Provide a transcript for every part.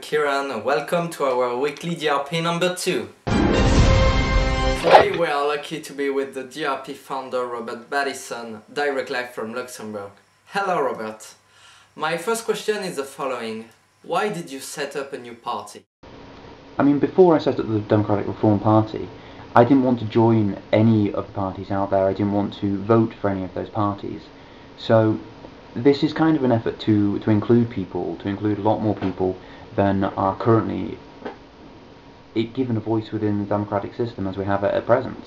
Kiran and welcome to our weekly DRP number 2. Today we are lucky to be with the DRP founder Robert Battison, direct live from Luxembourg. Hello Robert. My first question is the following. Why did you set up a new party? I mean, before I set up the Democratic Reform Party, I didn't want to join any of the parties out there. I didn't want to vote for any of those parties. So this is kind of an effort to include people, to include a lot more people than are currently given a voice within the democratic system as we have it at present.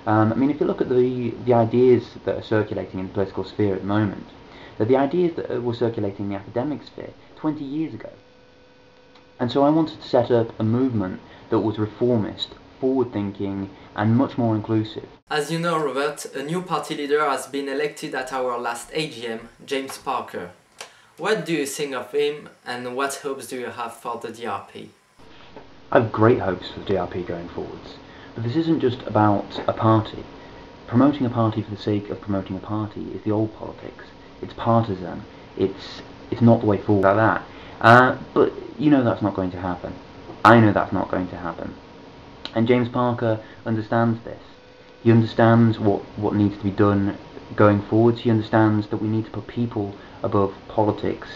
I mean, if you look at the ideas that are circulating in the political sphere at the moment, they're the ideas that were circulating in the academic sphere 20 years ago. And so I wanted to set up a movement that was reformist, forward-thinking, and much more inclusive. As you know, Robert, a new party leader has been elected at our last AGM, James Parker. What do you think of him, and what hopes do you have for the DRP? I have great hopes for the DRP going forwards, but this isn't just about a party. Promoting a party for the sake of promoting a party is the old politics. It's partisan. It's not the way forward like that. But you know that's not going to happen. I know that's not going to happen. And James Parker understands this. He understands what needs to be done going forwards. He understands that we need to put people above politics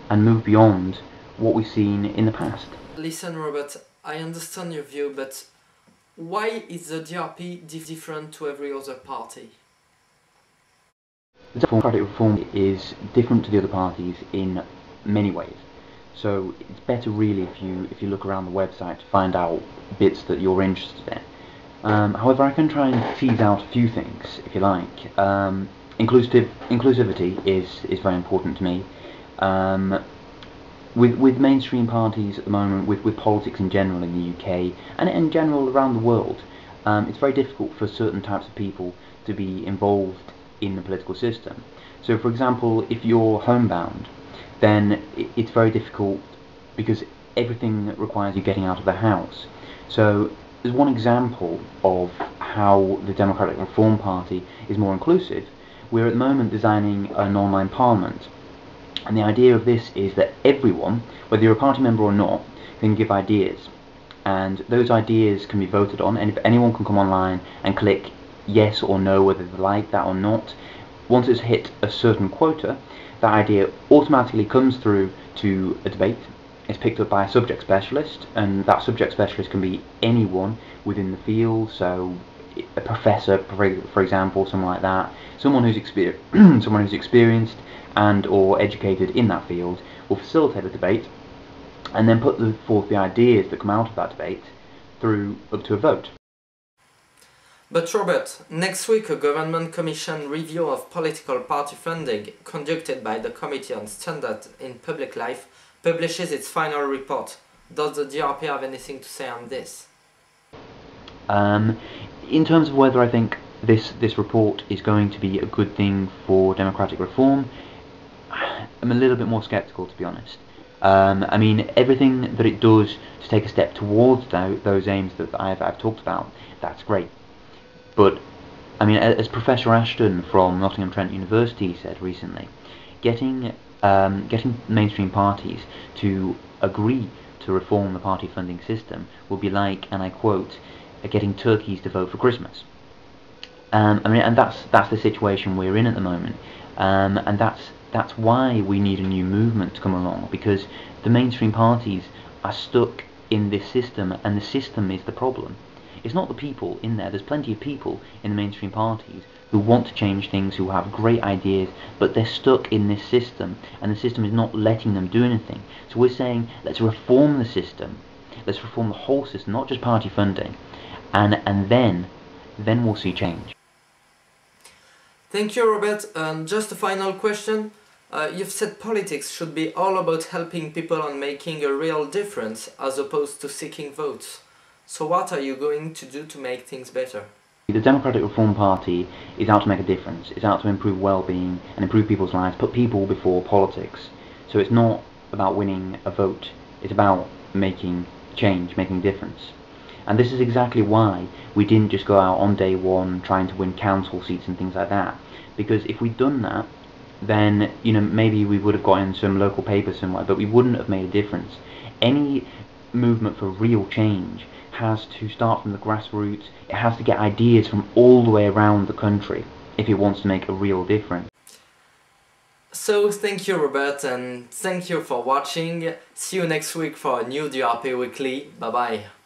and move beyond what we've seen in the past. Listen, Robert, I understand your view, but why is the DRP different to every other party? The Democratic Reform is different to the other parties in many ways. So it's better really if you look around the website to find out bits that you're interested in. However, I can try and tease out a few things, if you like. Inclusivity is very important to me. With mainstream parties at the moment, with politics in general in the UK, and in general around the world, it's very difficult for certain types of people to be involved in the political system. So for example, if you're homebound, then it's very difficult because everything requires you getting out of the house. So there's one example of how the Democratic Reform Party is more inclusive. We're at the moment designing an online parliament, and the idea of this is that everyone, whether you're a party member or not, can give ideas, and those ideas can be voted on, and if anyone can come online and click yes or no whether they like that or not. Once it's hit a certain quota, that idea automatically comes through to a debate. It's picked up by a subject specialist, and that subject specialist can be anyone within the field, so a professor, for example, someone like that, someone who's experienced and or educated in that field will facilitate a debate and then put forth the ideas that come out of that debate through up to a vote. But Robert, next week a government-commissioned review of political party funding conducted by the Committee on Standards in Public Life publishes its final report. Does the DRP have anything to say on this? In terms of whether I think this report is going to be a good thing for democratic reform, I'm a little bit more sceptical, to be honest. I mean, everything that it does to take a step towards those aims that I've talked about, that's great. But, I mean, as Professor Ashton from Nottingham Trent University said recently, getting mainstream parties to agree to reform the party funding system will be like, and I quote, getting turkeys to vote for Christmas. I mean, and that's the situation we're in at the moment, and that's why we need a new movement to come along, because the mainstream parties are stuck in this system, and the system is the problem. It's not the people in there. There's plenty of people in the mainstream parties who want to change things, who have great ideas, but they're stuck in this system, and the system is not letting them do anything. So we're saying, let's reform the system. Let's reform the whole system, not just party funding, and then we'll see change. Thank you, Robert. Just a final question. You've said politics should be all about helping people and making a real difference, as opposed to seeking votes. So what are you going to do to make things better? The Democratic Reform Party is out to make a difference. It's out to improve well-being and improve people's lives, put people before politics. So it's not about winning a vote, it's about making change, making a difference. And this is exactly why we didn't just go out on day one trying to win council seats and things like that. Because if we'd done that, then maybe we would have got in some local paper somewhere, but we wouldn't have made a difference. Any movement for real change has to start from the grassroots. It has to get ideas from all the way around the country if it wants to make a real difference. So thank you, Robert, and thank you for watching. See you next week for a new DRP Weekly. Bye bye.